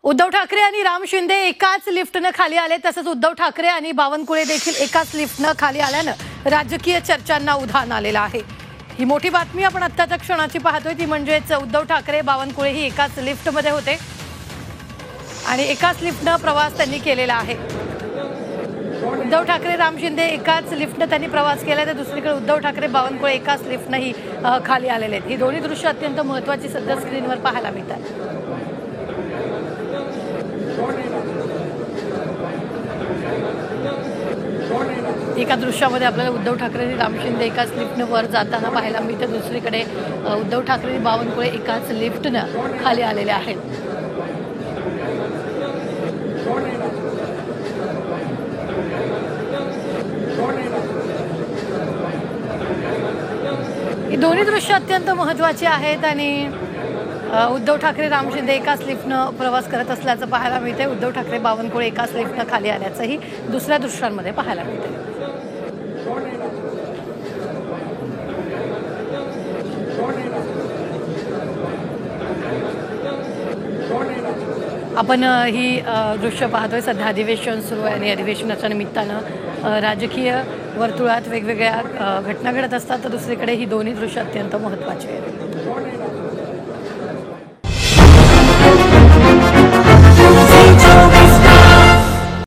उद्धव ठाकरे आणि राम शिंदे एकाच लिफ्टनं खाली आले, तसंच उद्धव ठाकरे आणि बावनकुळे देखील एकाच लिफ्टनं खाली आल्यानं राजकीय चर्चांना उधाण आलेलं आहे। ही मोठी बातमी आपण आत्ताच्या क्षणाची पाहतोय, ती म्हणजेच उद्धव ठाकरे बावनकुळे ही एकाच लिफ्टमध्ये होते आणि एकाच लिफ्टनं प्रवास त्यांनी केलेला आहे। उद्धव ठाकरे राम शिंदे एकाच लिफ्टनं त्यांनी प्रवास केला, तर दुसरीकडे उद्धव ठाकरे बावनकुळे एकाच लिफ्टनंही खाली आलेले आहेत। ही दोन्ही दृश्य अत्यंत महत्त्वाची सध्या स्क्रीनवर पाहायला मिळतात। एका दृश्यामध्ये आपल्याला उद्धव ठाकरे आणि राम शिंदे एकाच लिफ्टनं वर जाताना पाहायला मिळते, दुसरीकडे उद्धव ठाकरे आणि बावनकुळे एकाच लिफ्टनं खाली आलेले आहेत। ही दोन्ही दृश्य अत्यंत महत्त्वाची आहेत आणि उद्धव ठाकरे राम शिंदे एकाच लिफ्टनं प्रवास करत असल्याचं पाहायला मिळते। उद्धव ठाकरे बावनकुळे एकाच लिफ्टनं खाली आल्याचंही दुसऱ्या दृश्यांमध्ये पाहायला मिळते। आपण ही दृश्य पाहतोय। सध्या अधिवेशन सुरू आहे आणि अधिवेशनाच्या निमित्तानं राजकीय वर्तुळात वेगवेगळ्या घटना घडत असतात, तर दुसरीकडे ही दोन्ही दृश्य अत्यंत महत्त्वाची आहेत।